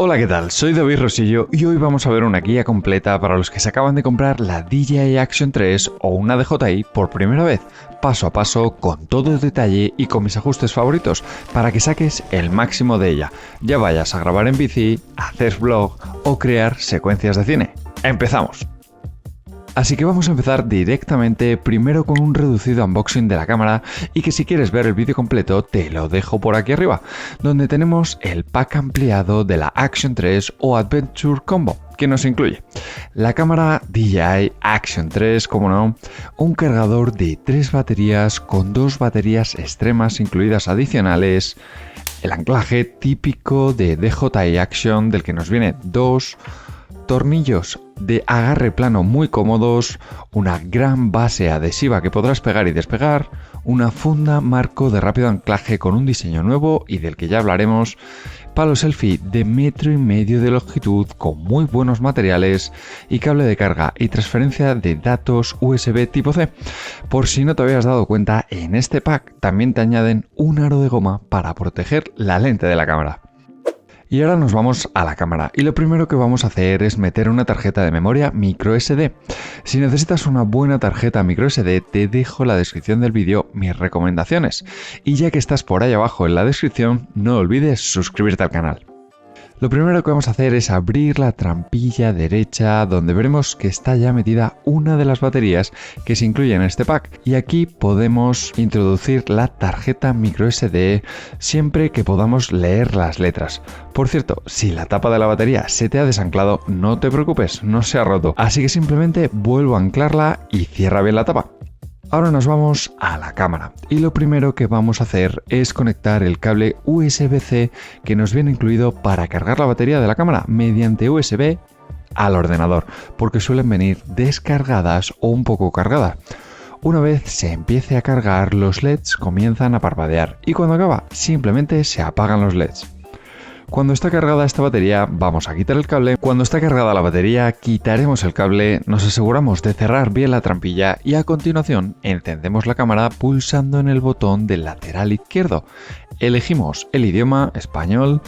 Hola, ¿qué tal? Soy David Rosillo y hoy vamos a ver una guía completa para los que se acaban de comprar la DJI Action 3 o una DJI por primera vez, paso a paso, con todo el detalle y con mis ajustes favoritos, para que saques el máximo de ella, ya vayas a grabar en bici, hacer vlog o crear secuencias de cine. ¡Empezamos! Así que vamos a empezar directamente primero con un reducido unboxing de la cámara y que si quieres ver el vídeo completo te lo dejo por aquí arriba, donde tenemos el pack ampliado de la Action 3 o Adventure Combo, que nos incluye la cámara DJI Action 3, como no, un cargador de 3 baterías con 2 baterías extremas incluidas adicionales, el anclaje típico de DJI Action del que nos viene 2 tornillos de agarre plano muy cómodos, una gran base adhesiva que podrás pegar y despegar, una funda marco de rápido anclaje con un diseño nuevo y del que ya hablaremos, palo selfie de 1,5 metros de longitud con muy buenos materiales y cable de carga y transferencia de datos USB tipo C. Por si no te habías dado cuenta, en este pack también te añaden un aro de goma para proteger la lente de la cámara. Y ahora nos vamos a la cámara y lo primero que vamos a hacer es meter una tarjeta de memoria microSD. Si necesitas una buena tarjeta microSD te dejo en la descripción del vídeo mis recomendaciones y ya que estás por ahí abajo en la descripción no olvides suscribirte al canal. Lo primero que vamos a hacer es abrir la trampilla derecha donde veremos que está ya metida una de las baterías que se incluye en este pack y aquí podemos introducir la tarjeta microSD siempre que podamos leer las letras. Por cierto, si la tapa de la batería se te ha desanclado no te preocupes, no se ha roto, así que simplemente vuelvo a anclarla y cierra bien la tapa. Ahora nos vamos a la cámara y lo primero que vamos a hacer es conectar el cable USB-C que nos viene incluido para cargar la batería de la cámara mediante USB al ordenador, porque suelen venir descargadas o un poco cargadas. Una vez se empiece a cargar, los LEDs comienzan a parpadear y cuando acaba simplemente se apagan los LEDs. Cuando está cargada esta batería vamos a quitar el cable. Cuando está cargada la batería quitaremos el cable, nos aseguramos de cerrar bien la trampilla y a continuación encendemos la cámara pulsando en el botón del lateral izquierdo. Elegimos el idioma español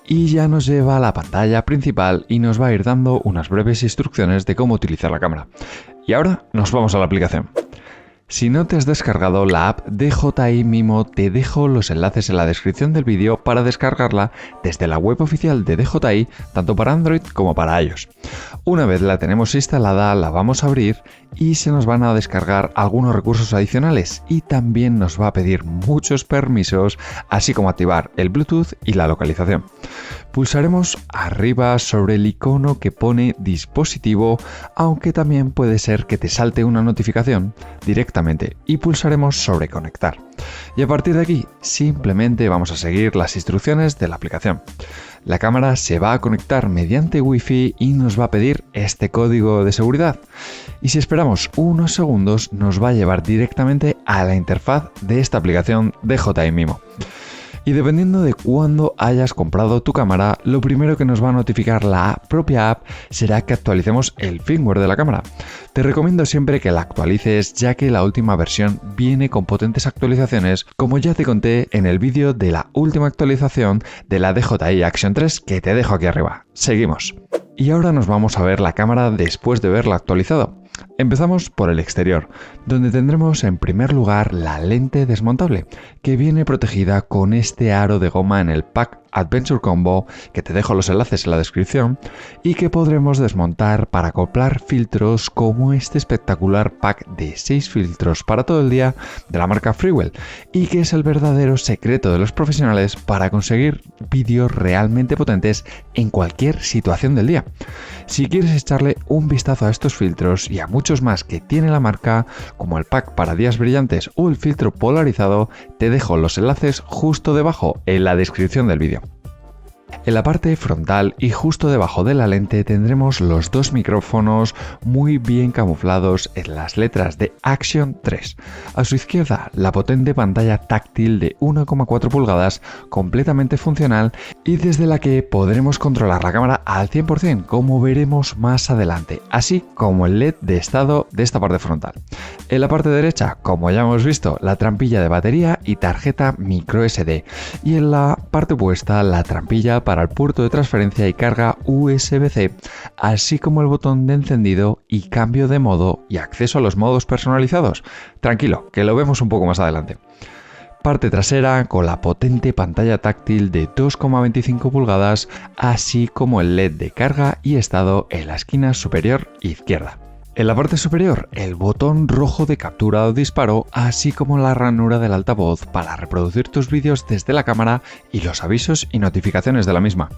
y ya nos lleva a la pantalla principal y nos va a ir dando unas breves instrucciones de cómo utilizar la cámara. Y ahora nos vamos a la aplicación. Si no te has descargado la app DJI Mimo, te dejo los enlaces en la descripción del vídeo para descargarla desde la web oficial de DJI, tanto para Android como para iOS. Una vez la tenemos instalada, la vamos a abrir y se nos van a descargar algunos recursos adicionales y también nos va a pedir muchos permisos, así como activar el Bluetooth y la localización. Pulsaremos arriba sobre el icono que pone dispositivo, aunque también puede ser que te salte una notificación directamente y pulsaremos sobre conectar. Y a partir de aquí simplemente vamos a seguir las instrucciones de la aplicación. La cámara se va a conectar mediante Wi-Fi y nos va a pedir este código de seguridad. Y si esperamos unos segundos nos va a llevar directamente a la interfaz de esta aplicación DJI Mimo. Y dependiendo de cuándo hayas comprado tu cámara, lo primero que nos va a notificar la propia app será que actualicemos el firmware de la cámara. Te recomiendo siempre que la actualices ya que la última versión viene con potentes actualizaciones, como ya te conté en el vídeo de la última actualización de la DJI Action 3 que te dejo aquí arriba. Seguimos. Y ahora nos vamos a ver la cámara después de verla actualizado. Empezamos por el exterior, donde tendremos en primer lugar la lente desmontable, que viene protegida con este aro de goma en el pack Adventure Combo, que te dejo los enlaces en la descripción, y que podremos desmontar para acoplar filtros como este espectacular pack de 6 filtros para todo el día de la marca Freewell, y que es el verdadero secreto de los profesionales para conseguir vídeos realmente potentes en cualquier situación del día. Si quieres echarle un vistazo a estos filtros y a muchos más que tiene la marca, como el pack para días brillantes o el filtro polarizado, te dejo los enlaces justo debajo en la descripción del vídeo. En la parte frontal y justo debajo de la lente tendremos los dos micrófonos muy bien camuflados en las letras de Action 3. A su izquierda la potente pantalla táctil de 1,4 pulgadas completamente funcional y desde la que podremos controlar la cámara al 100% como veremos más adelante, así como el LED de estado de esta parte frontal. En la parte derecha, como ya hemos visto, la trampilla de batería y tarjeta microSD y en la parte opuesta la trampilla salida para el puerto de transferencia y carga USB-C, así como el botón de encendido y cambio de modo y acceso a los modos personalizados. Tranquilo, que lo vemos un poco más adelante. Parte trasera con la potente pantalla táctil de 2,25 pulgadas, así como el LED de carga y estado en la esquina superior izquierda. En la parte superior, el botón rojo de captura o disparo, así como la ranura del altavoz para reproducir tus vídeos desde la cámara y los avisos y notificaciones de la misma.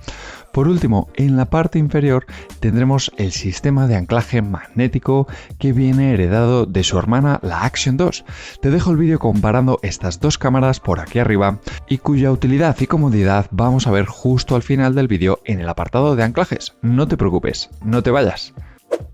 Por último, en la parte inferior tendremos el sistema de anclaje magnético que viene heredado de su hermana, la Action 2. Te dejo el vídeo comparando estas dos cámaras por aquí arriba y cuya utilidad y comodidad vamos a ver justo al final del vídeo en el apartado de anclajes. No te preocupes, no te vayas.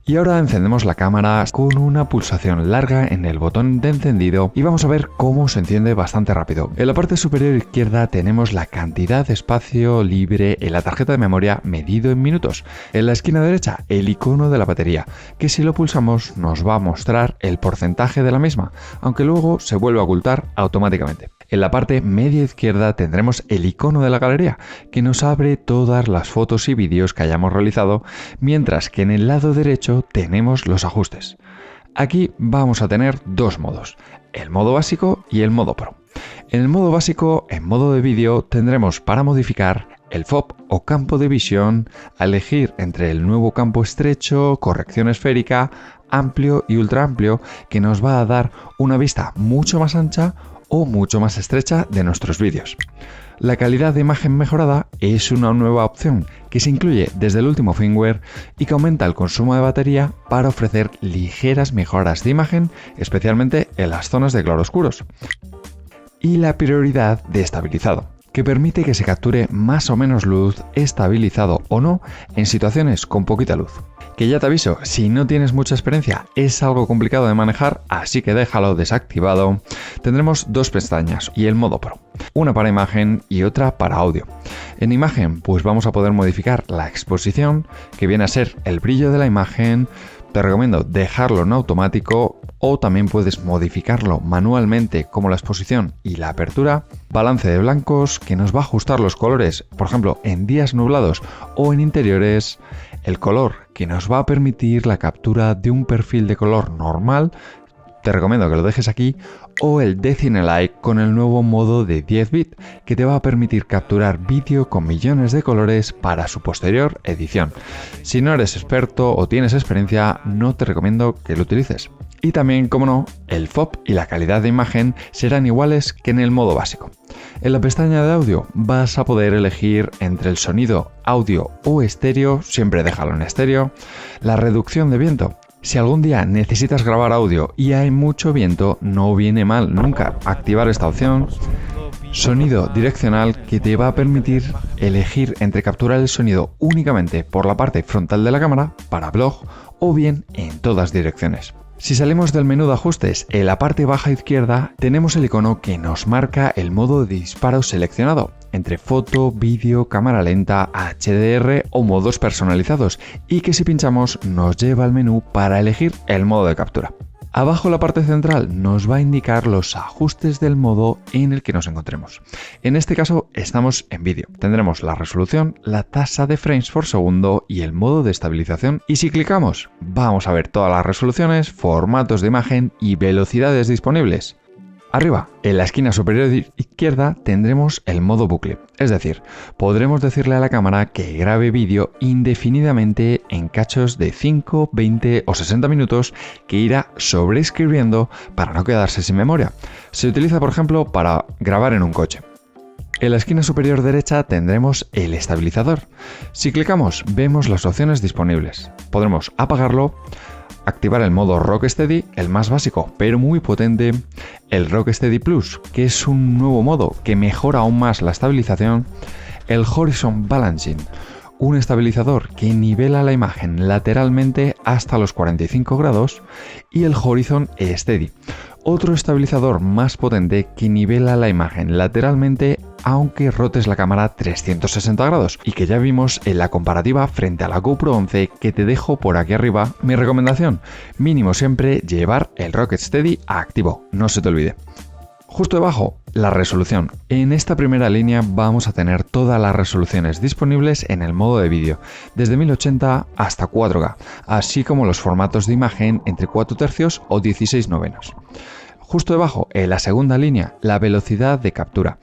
Y ahora encendemos la cámara con una pulsación larga en el botón de encendido y vamos a ver cómo se enciende bastante rápido. En la parte superior izquierda tenemos la cantidad de espacio libre en la tarjeta de memoria medido en minutos. En la esquina derecha el icono de la batería, que si lo pulsamos nos va a mostrar el porcentaje de la misma, aunque luego se vuelve a ocultar automáticamente. En la parte media izquierda tendremos el icono de la galería, que nos abre todas las fotos y vídeos que hayamos realizado, mientras que en el lado derecho tenemos los ajustes. Aquí vamos a tener dos modos, el modo básico y el modo Pro. En el modo básico, en modo de vídeo, tendremos para modificar el FOV o campo de visión, a elegir entre el nuevo campo estrecho, corrección esférica, amplio y ultra amplio, que nos va a dar una vista mucho más ancha o mucho más estrecha de nuestros vídeos. La calidad de imagen mejorada es una nueva opción que se incluye desde el último firmware y que aumenta el consumo de batería para ofrecer ligeras mejoras de imagen, especialmente en las zonas de claroscuros. Y la prioridad de estabilizado, que permite que se capture más o menos luz, estabilizado o no, en situaciones con poquita luz. Que ya te aviso, si no tienes mucha experiencia es algo complicado de manejar, así que déjalo desactivado. Tendremos dos pestañas y el modo Pro, una para imagen y otra para audio. En imagen pues vamos a poder modificar la exposición, que viene a ser el brillo de la imagen. Te recomiendo dejarlo en automático o también puedes modificarlo manualmente, como la exposición y la apertura. Balance de blancos, que nos va a ajustar los colores, por ejemplo en días nublados o en interiores. El color, que nos va a permitir la captura de un perfil de color normal, te recomiendo que lo dejes aquí, o el Decine Light con el nuevo modo de 10 bit, que te va a permitir capturar vídeo con millones de colores para su posterior edición. Si no eres experto o tienes experiencia, no te recomiendo que lo utilices. Y también, como no, el FOV y la calidad de imagen serán iguales que en el modo básico. En la pestaña de audio vas a poder elegir entre el sonido audio o estéreo, siempre déjalo en estéreo, la reducción de viento. Si algún día necesitas grabar audio y hay mucho viento, no viene mal nunca activar esta opción. Sonido direccional, que te va a permitir elegir entre capturar el sonido únicamente por la parte frontal de la cámara para vlog o bien en todas direcciones. Si salimos del menú de ajustes, en la parte baja izquierda tenemos el icono que nos marca el modo de disparo seleccionado entre foto, vídeo, cámara lenta, HDR o modos personalizados, y que si pinchamos nos lleva al menú para elegir el modo de captura. Abajo en la parte central nos va a indicar los ajustes del modo en el que nos encontremos. En este caso estamos en vídeo. Tendremos la resolución, la tasa de frames por segundo y el modo de estabilización. Y si clicamos, vamos a ver todas las resoluciones, formatos de imagen y velocidades disponibles. Arriba, en la esquina superior izquierda, tendremos el modo bucle, es decir, podremos decirle a la cámara que grabe vídeo indefinidamente en cachos de 5, 20 o 60 minutos que irá sobreescribiendo para no quedarse sin memoria. Se utiliza, por ejemplo, para grabar en un coche. En la esquina superior derecha tendremos el estabilizador. Si clicamos, vemos las opciones disponibles. Podremos apagarlo, activar el modo Rocksteady, el más básico pero muy potente, el Rocksteady Plus, que es un nuevo modo que mejora aún más la estabilización, el Horizon Balancing, un estabilizador que nivela la imagen lateralmente hasta los 45 grados, y el Horizon Steady, otro estabilizador más potente que nivela la imagen lateralmente aunque rotes la cámara 360 grados, y que ya vimos en la comparativa frente a la GoPro 11 que te dejo por aquí arriba. Mi recomendación, mínimo siempre llevar el Rocksteady activo, no se te olvide. Justo debajo, la resolución. En esta primera línea vamos a tener todas las resoluciones disponibles en el modo de vídeo, desde 1080 hasta 4K, así como los formatos de imagen entre 4 tercios o 16 novenos. Justo debajo, en la segunda línea, la velocidad de captura,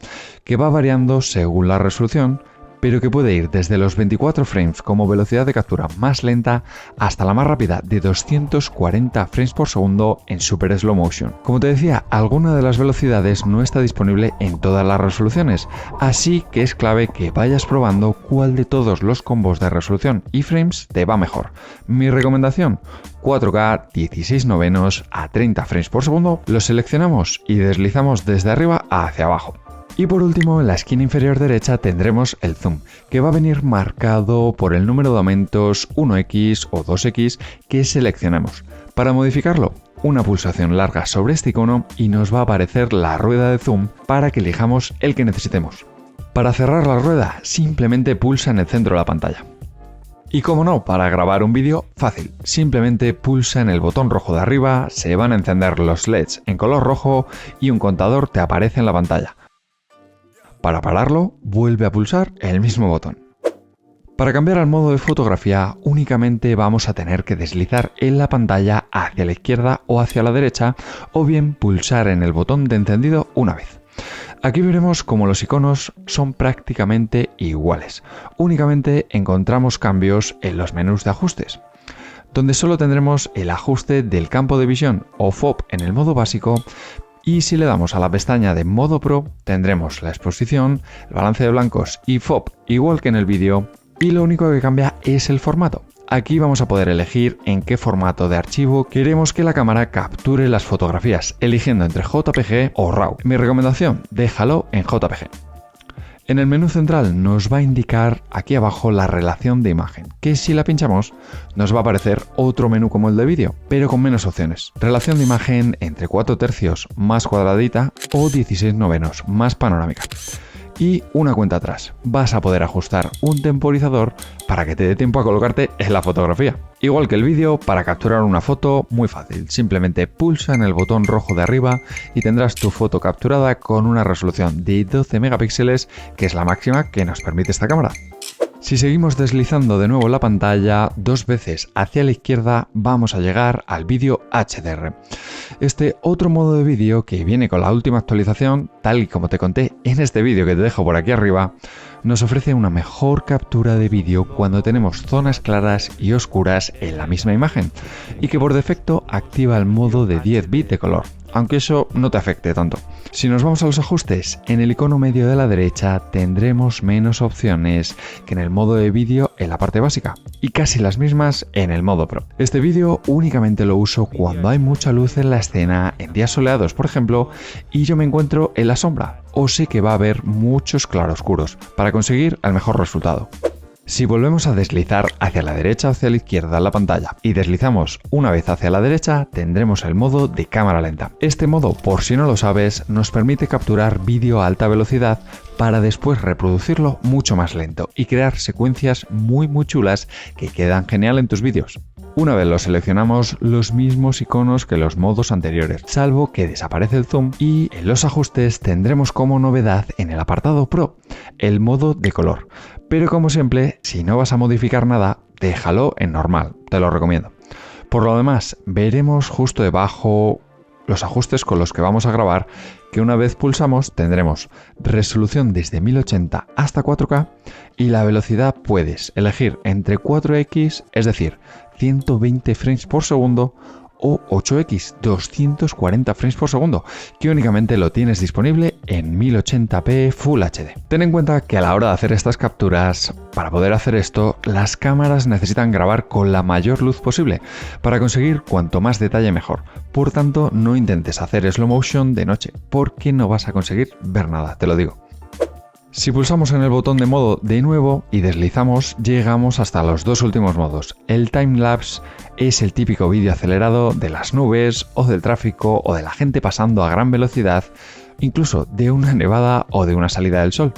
que va variando según la resolución, pero que puede ir desde los 24 frames como velocidad de captura más lenta hasta la más rápida de 240 frames por segundo en Super Slow Motion. Como te decía, alguna de las velocidades no está disponible en todas las resoluciones, así que es clave que vayas probando cuál de todos los combos de resolución y frames te va mejor. Mi recomendación: 4K 16 novenos a 30 frames por segundo, lo seleccionamos y deslizamos desde arriba hacia abajo. Y por último, en la esquina inferior derecha tendremos el zoom, que va a venir marcado por el número de aumentos 1x o 2x que seleccionemos. Para modificarlo, una pulsación larga sobre este icono y nos va a aparecer la rueda de zoom para que elijamos el que necesitemos. Para cerrar la rueda, simplemente pulsa en el centro de la pantalla. Y como no, para grabar un vídeo, fácil, simplemente pulsa en el botón rojo de arriba, se van a encender los LEDs en color rojo y un contador te aparece en la pantalla. Para pararlo, vuelve a pulsar el mismo botón. Para cambiar al modo de fotografía, únicamente vamos a tener que deslizar en la pantalla hacia la izquierda o hacia la derecha, o bien pulsar en el botón de encendido una vez. Aquí veremos cómo los iconos son prácticamente iguales. Únicamente encontramos cambios en los menús de ajustes, donde solo tendremos el ajuste del campo de visión o FOV en el modo básico. Y si le damos a la pestaña de modo Pro, tendremos la exposición, el balance de blancos y FOV igual que en el vídeo, y lo único que cambia es el formato. Aquí vamos a poder elegir en qué formato de archivo queremos que la cámara capture las fotografías, eligiendo entre JPG o RAW. Mi recomendación: déjalo en JPG. En el menú central nos va a indicar aquí abajo la relación de imagen, que si la pinchamos nos va a aparecer otro menú como el de vídeo, pero con menos opciones. Relación de imagen entre 4 tercios más cuadradita o 16 novenos más panorámica. Y una cuenta atrás. Vas a poder ajustar un temporizador para que te dé tiempo a colocarte en la fotografía. Igual que el vídeo, para capturar una foto, muy fácil. Simplemente pulsa en el botón rojo de arriba y tendrás tu foto capturada con una resolución de 12 megapíxeles, que es la máxima que nos permite esta cámara. Si seguimos deslizando de nuevo la pantalla 2 veces hacia la izquierda, vamos a llegar al vídeo HDR. Este otro modo de vídeo que viene con la última actualización, tal y como te conté en este vídeo que te dejo por aquí arriba, nos ofrece una mejor captura de vídeo cuando tenemos zonas claras y oscuras en la misma imagen, y que por defecto activa el modo de 10 bits de color, aunque eso no te afecte tanto. Si nos vamos a los ajustes, en el icono medio de la derecha tendremos menos opciones que en el modo de vídeo en la parte básica, y casi las mismas en el modo Pro. Este vídeo únicamente lo uso cuando hay mucha luz en la escena, en días soleados por ejemplo, y yo me encuentro en la sombra, o sé que va a haber muchos claroscuros, para conseguir el mejor resultado. Si volvemos a deslizar hacia la derecha o hacia la izquierda en la pantalla y deslizamos una vez hacia la derecha, tendremos el modo de cámara lenta. Este modo, por si no lo sabes, nos permite capturar vídeo a alta velocidad para después reproducirlo mucho más lento y crear secuencias muy chulas que quedan genial en tus vídeos. Una vez lo seleccionamos, los mismos iconos que los modos anteriores, salvo que desaparece el zoom, y en los ajustes tendremos como novedad en el apartado Pro el modo de color. Pero como siempre, si no vas a modificar nada, déjalo en normal, te lo recomiendo. Por lo demás, veremos justo debajo los ajustes con los que vamos a grabar, que una vez pulsamos tendremos resolución desde 1080 hasta 4K y la velocidad puedes elegir entre 4x, es decir, 120 frames por segundo, o 8x, 240 frames por segundo, que únicamente lo tienes disponible en 1080p Full HD. Ten en cuenta que a la hora de hacer estas capturas, para poder hacer esto, las cámaras necesitan grabar con la mayor luz posible, para conseguir cuanto más detalle mejor. Por tanto, no intentes hacer slow motion de noche, porque no vas a conseguir ver nada, te lo digo. Si pulsamos en el botón de modo de nuevo y deslizamos, llegamos hasta los dos últimos modos. El timelapse es el típico vídeo acelerado de las nubes o del tráfico o de la gente pasando a gran velocidad, incluso de una nevada o de una salida del sol.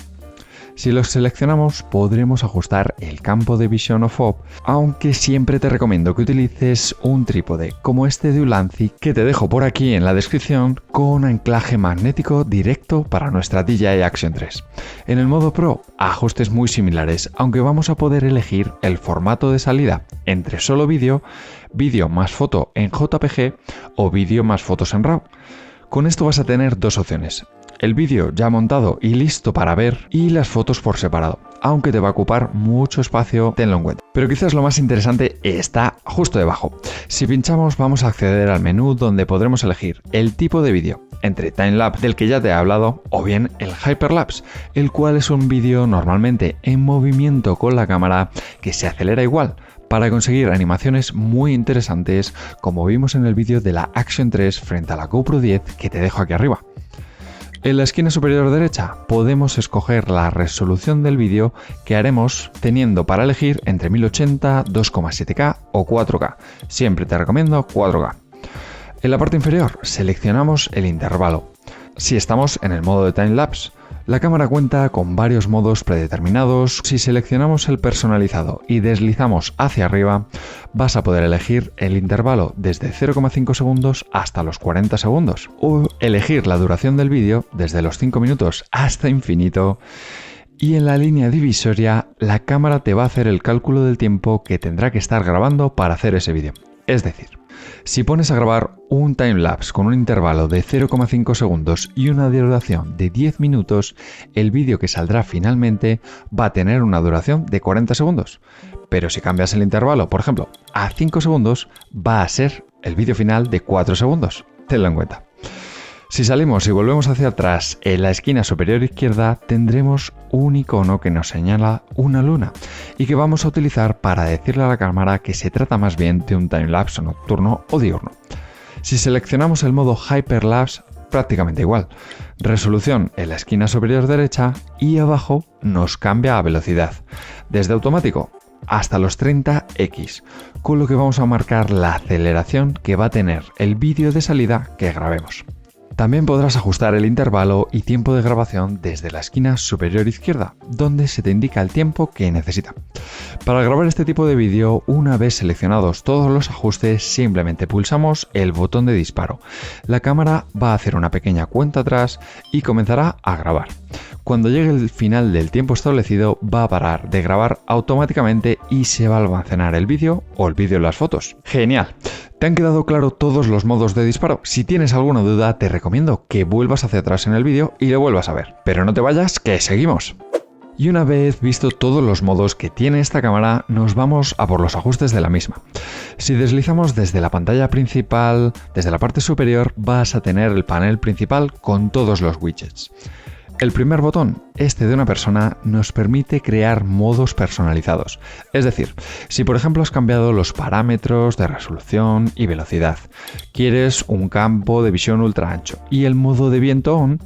Si los seleccionamos podremos ajustar el campo de Vision o FOV, aunque siempre te recomiendo que utilices un trípode como este de Ulanzi que te dejo por aquí en la descripción con anclaje magnético directo para nuestra DJI Action 3. En el modo Pro, ajustes muy similares, aunque vamos a poder elegir el formato de salida entre solo vídeo, vídeo más foto en JPG o vídeo más fotos en RAW. Con esto vas a tener dos opciones: el vídeo ya montado y listo para ver y las fotos por separado, aunque te va a ocupar mucho espacio, tenlo en cuenta. Pero quizás lo más interesante está justo debajo. Si pinchamos vamos a acceder al menú donde podremos elegir el tipo de vídeo, entre timelapse del que ya te he hablado o bien el hyperlapse, el cual es un vídeo normalmente en movimiento con la cámara que se acelera igual, para conseguir animaciones muy interesantes como vimos en el vídeo de la Action 3 frente a la GoPro 10 que te dejo aquí arriba. En la esquina superior derecha podemos escoger la resolución del vídeo que haremos teniendo para elegir entre 1080, 2,7K o 4K. Siempre te recomiendo 4K. En la parte inferior seleccionamos el intervalo. Si estamos en el modo de timelapse, la cámara cuenta con varios modos predeterminados. Si seleccionamos el personalizado y deslizamos hacia arriba, vas a poder elegir el intervalo desde 0,5 segundos hasta los 40 segundos o elegir la duración del vídeo desde los 5 minutos hasta infinito. Y en la línea divisoria, la cámara te va a hacer el cálculo del tiempo que tendrá que estar grabando para hacer ese vídeo. Es decir, si pones a grabar un timelapse con un intervalo de 0,5 segundos y una duración de 10 minutos, el vídeo que saldrá finalmente va a tener una duración de 40 segundos. Pero si cambias el intervalo, por ejemplo, a 5 segundos, va a ser el vídeo final de 4 segundos. Tenlo en cuenta. Si salimos y volvemos hacia atrás, en la esquina superior izquierda tendremos un icono que nos señala una luna y que vamos a utilizar para decirle a la cámara que se trata más bien de un timelapse nocturno o diurno. Si seleccionamos el modo hyperlapse, prácticamente igual. Resolución en la esquina superior derecha y abajo nos cambia a velocidad, desde automático hasta los 30x, con lo que vamos a marcar la aceleración que va a tener el vídeo de salida que grabemos. También podrás ajustar el intervalo y tiempo de grabación desde la esquina superior izquierda, donde se te indica el tiempo que necesita. Para grabar este tipo de vídeo, una vez seleccionados todos los ajustes, simplemente pulsamos el botón de disparo. La cámara va a hacer una pequeña cuenta atrás y comenzará a grabar. Cuando llegue el final del tiempo establecido, va a parar de grabar automáticamente y se va a almacenar el vídeo o el vídeo y las fotos. ¡Genial! ¿Te han quedado claro todos los modos de disparo? Si tienes alguna duda, te recomiendo que vuelvas hacia atrás en el vídeo y lo vuelvas a ver. Pero no te vayas, que seguimos. Y una vez visto todos los modos que tiene esta cámara, nos vamos a por los ajustes de la misma. Si deslizamos desde la pantalla principal, desde la parte superior, vas a tener el panel principal con todos los widgets. El primer botón, este de una persona, nos permite crear modos personalizados. Es decir, si por ejemplo has cambiado los parámetros de resolución y velocidad, quieres un campo de visión ultra ancho y el modo de viento on,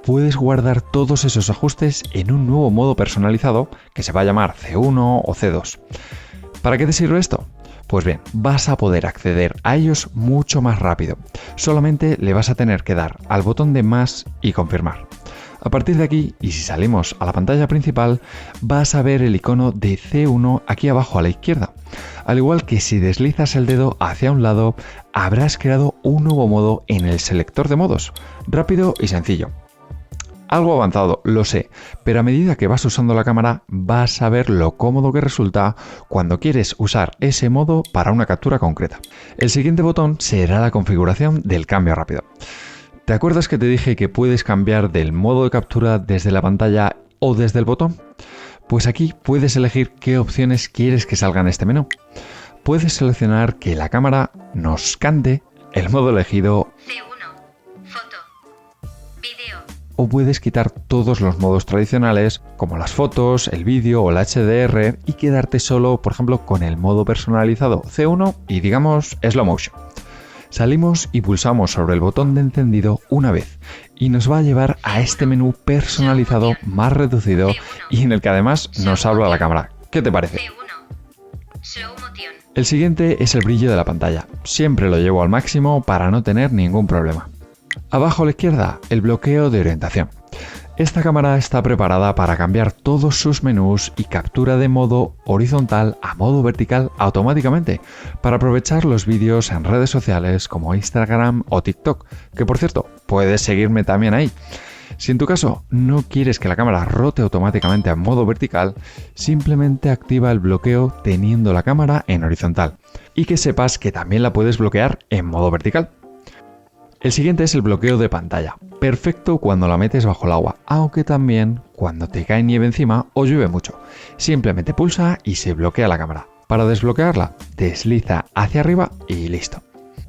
puedes guardar todos esos ajustes en un nuevo modo personalizado que se va a llamar C1 o C2. ¿Para qué te sirve esto? Pues bien, vas a poder acceder a ellos mucho más rápido. Solamente le vas a tener que dar al botón de más y confirmar. A partir de aquí, y si salimos a la pantalla principal, vas a ver el icono de C1 aquí abajo a la izquierda. Al igual que si deslizas el dedo hacia un lado, habrás creado un nuevo modo en el selector de modos. Rápido y sencillo. Algo avanzado, lo sé, pero a medida que vas usando la cámara vas a ver lo cómodo que resulta cuando quieres usar ese modo para una captura concreta. El siguiente botón será la configuración del cambio rápido. ¿Te acuerdas que te dije que puedes cambiar del modo de captura desde la pantalla o desde el botón? Pues aquí puedes elegir qué opciones quieres que salgan en este menú. Puedes seleccionar que la cámara nos cante el modo elegido C1, foto, vídeo. O puedes quitar todos los modos tradicionales como las fotos, el vídeo o la HDR y quedarte solo, por ejemplo, con el modo personalizado C1 y digamos slow motion. Salimos y pulsamos sobre el botón de encendido una vez y nos va a llevar a este menú personalizado más reducido y en el que además nos habla la cámara. ¿Qué te parece? El siguiente es el brillo de la pantalla. Siempre lo llevo al máximo para no tener ningún problema. Abajo a la izquierda, el bloqueo de orientación. Esta cámara está preparada para cambiar todos sus menús y captura de modo horizontal a modo vertical automáticamente para aprovechar los vídeos en redes sociales como Instagram o TikTok, que por cierto, puedes seguirme también ahí. Si en tu caso no quieres que la cámara rote automáticamente a modo vertical, simplemente activa el bloqueo teniendo la cámara en horizontal y que sepas que también la puedes bloquear en modo vertical. El siguiente es el bloqueo de pantalla, perfecto cuando la metes bajo el agua, aunque también cuando te cae nieve encima o llueve mucho. Simplemente pulsa y se bloquea la cámara. Para desbloquearla, desliza hacia arriba y listo.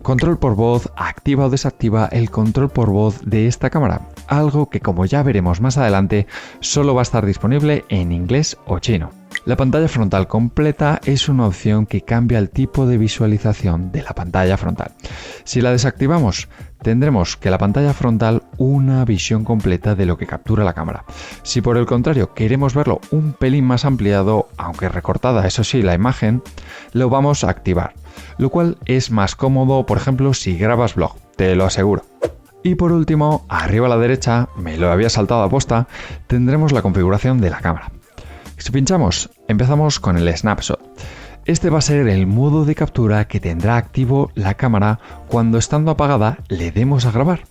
Control por voz, activa o desactiva el control por voz de esta cámara, algo que como ya veremos más adelante, solo va a estar disponible en inglés o chino. La pantalla frontal completa es una opción que cambia el tipo de visualización de la pantalla frontal. Si la desactivamos, tendremos que la pantalla frontal una visión completa de lo que captura la cámara. Si por el contrario queremos verlo un pelín más ampliado, aunque recortada eso sí la imagen, lo vamos a activar, lo cual es más cómodo, por ejemplo, si grabas vlog, te lo aseguro. Y por último, arriba a la derecha, me lo había saltado a posta, tendremos la configuración de la cámara. Si pinchamos, empezamos con el snapshot. Este va a ser el modo de captura que tendrá activo la cámara cuando estando apagada le demos a grabar.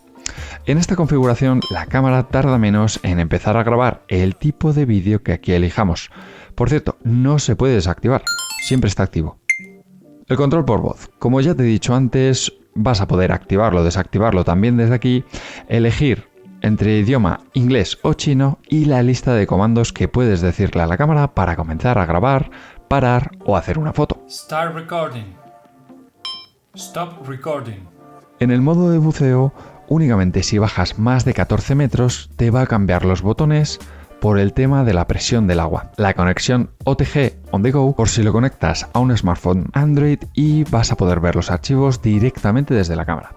En esta configuración la cámara tarda menos en empezar a grabar el tipo de vídeo que aquí elijamos. Por cierto, no se puede desactivar, siempre está activo. El control por voz. Como ya te he dicho antes, vas a poder activarlo o desactivarlo también desde aquí, elegir entre idioma inglés o chino y la lista de comandos que puedes decirle a la cámara para comenzar a grabar, parar o hacer una foto. Start recording. Stop recording. En el modo de buceo, únicamente si bajas más de 14 metros te va a cambiar los botones por el tema de la presión del agua, la conexión OTG on the go por si lo conectas a un smartphone Android y vas a poder ver los archivos directamente desde la cámara.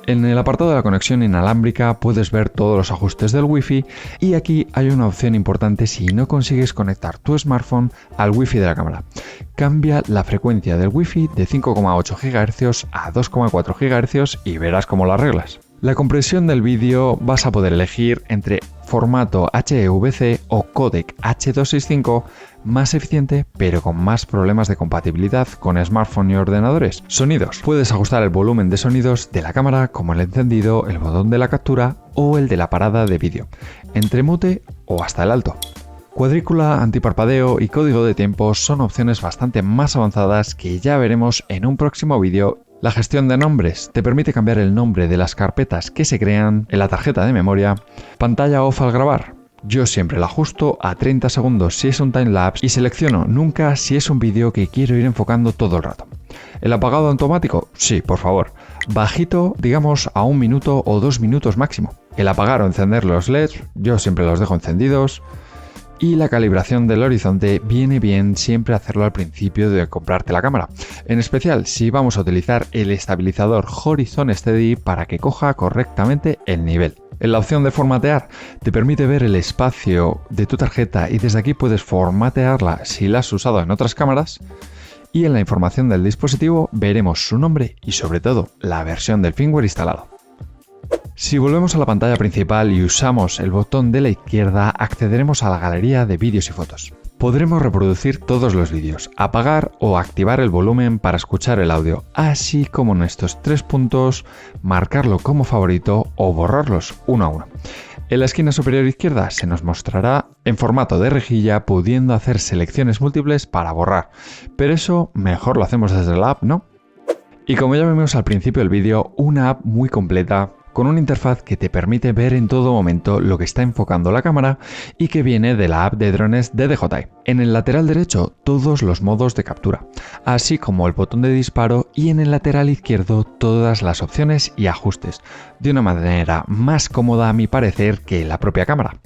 En el apartado de la conexión inalámbrica puedes ver todos los ajustes del Wi-Fi y aquí hay una opción importante si no consigues conectar tu smartphone al Wi-Fi de la cámara. Cambia la frecuencia del Wi-Fi de 5,8 GHz a 2,4 GHz y verás cómo lo arreglas. La compresión del vídeo vas a poder elegir entre formato HEVC o codec H265 más eficiente pero con más problemas de compatibilidad con smartphone y ordenadores. Sonidos. Puedes ajustar el volumen de sonidos de la cámara como el encendido, el botón de la captura o el de la parada de vídeo, entre mute o hasta el alto. Cuadrícula, antiparpadeo y código de tiempo son opciones bastante más avanzadas que ya veremos en un próximo vídeo. La gestión de nombres te permite cambiar el nombre de las carpetas que se crean en la tarjeta de memoria. Pantalla off al grabar. Yo siempre la ajusto a 30 segundos si es un timelapse y selecciono nunca si es un vídeo que quiero ir enfocando todo el rato. ¿El apagado automático? Sí, por favor. Bajito, digamos a 1 minuto o 2 minutos máximo. El apagar o encender los LEDs, yo siempre los dejo encendidos. Y la calibración del horizonte viene bien siempre hacerlo al principio de comprarte la cámara, en especial si vamos a utilizar el estabilizador Horizon Steady para que coja correctamente el nivel. En la opción de formatear te permite ver el espacio de tu tarjeta y desde aquí puedes formatearla si la has usado en otras cámaras. Y en la información del dispositivo veremos su nombre y sobre todo la versión del firmware instalado. Si volvemos a la pantalla principal y usamos el botón de la izquierda, accederemos a la galería de vídeos y fotos. Podremos reproducir todos los vídeos, apagar o activar el volumen para escuchar el audio, así como en estos 3 puntos, marcarlo como favorito o borrarlos uno a uno. En la esquina superior izquierda se nos mostrará en formato de rejilla, pudiendo hacer selecciones múltiples para borrar, pero eso mejor lo hacemos desde la app, ¿no? Y como ya vimos al principio del vídeo, una app muy completa, con una interfaz que te permite ver en todo momento lo que está enfocando la cámara y que viene de la app de drones de DJI. En el lateral derecho todos los modos de captura, así como el botón de disparo y en el lateral izquierdo todas las opciones y ajustes, de una manera más cómoda a mi parecer que la propia cámara.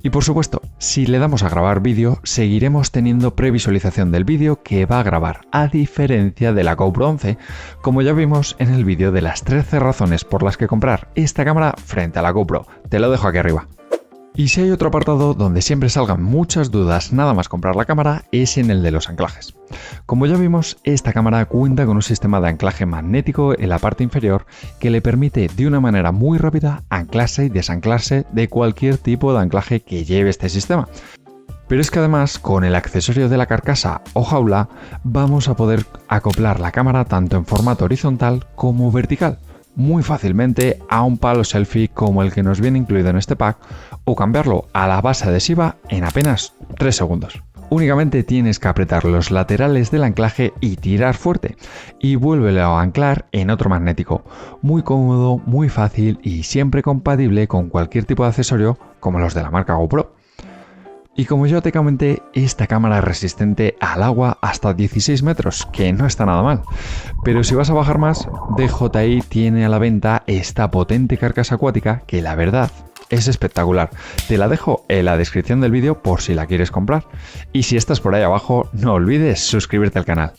Y por supuesto, si le damos a grabar vídeo, seguiremos teniendo previsualización del vídeo que va a grabar, a diferencia de la GoPro 11, como ya vimos en el vídeo de las 13 razones por las que comprar esta cámara frente a la GoPro. Te lo dejo aquí arriba. Y si hay otro apartado donde siempre salgan muchas dudas nada más comprar la cámara, es en el de los anclajes. Como ya vimos, esta cámara cuenta con un sistema de anclaje magnético en la parte inferior que le permite de una manera muy rápida anclarse y desanclarse de cualquier tipo de anclaje que lleve este sistema. Pero es que además, con el accesorio de la carcasa o jaula, vamos a poder acoplar la cámara tanto en formato horizontal como vertical, muy fácilmente a un palo selfie como el que nos viene incluido en este pack, o cambiarlo a la base adhesiva en apenas 3 segundos. Únicamente tienes que apretar los laterales del anclaje y tirar fuerte, y vuélvelo a anclar en otro magnético. Muy cómodo, muy fácil y siempre compatible con cualquier tipo de accesorio como los de la marca GoPro. Y como ya te comenté, esta cámara es resistente al agua hasta 16 metros, que no está nada mal. Pero si vas a bajar más, DJI tiene a la venta esta potente carcasa acuática que la verdad es espectacular. Te la dejo en la descripción del vídeo por si la quieres comprar. Y si estás por ahí abajo, no olvides suscribirte al canal.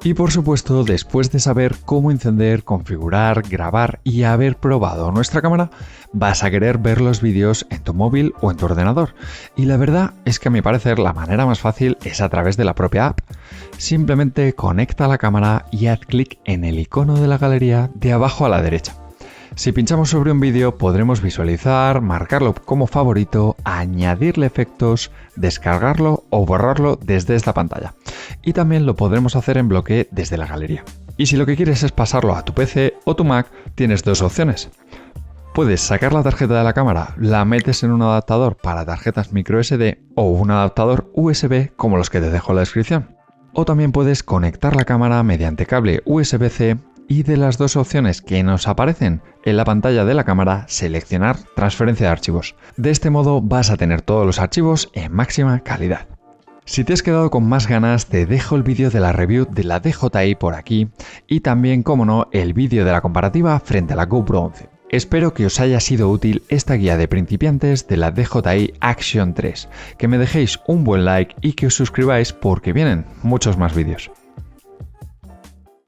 Y por supuesto, después de saber cómo encender, configurar, grabar y haber probado nuestra cámara, vas a querer ver los vídeos en tu móvil o en tu ordenador. Y la verdad es que a mi parecer la manera más fácil es a través de la propia app. Simplemente conecta la cámara y haz clic en el icono de la galería de abajo a la derecha. Si pinchamos sobre un vídeo podremos visualizar, marcarlo como favorito, añadirle efectos, descargarlo o borrarlo desde esta pantalla. Y también lo podremos hacer en bloque desde la galería. Y si lo que quieres es pasarlo a tu PC o tu Mac, tienes dos opciones. Puedes sacar la tarjeta de la cámara, la metes en un adaptador para tarjetas microSD o un adaptador USB como los que te dejo en la descripción. O también puedes conectar la cámara mediante cable USB-C y de las dos opciones que nos aparecen en la pantalla de la cámara, seleccionar transferencia de archivos. De este modo vas a tener todos los archivos en máxima calidad. Si te has quedado con más ganas, te dejo el vídeo de la review de la DJI por aquí y también, como no, el vídeo de la comparativa frente a la GoPro 11. Espero que os haya sido útil esta guía de principiantes de la DJI Action 3, que me dejéis un buen like y que os suscribáis porque vienen muchos más vídeos.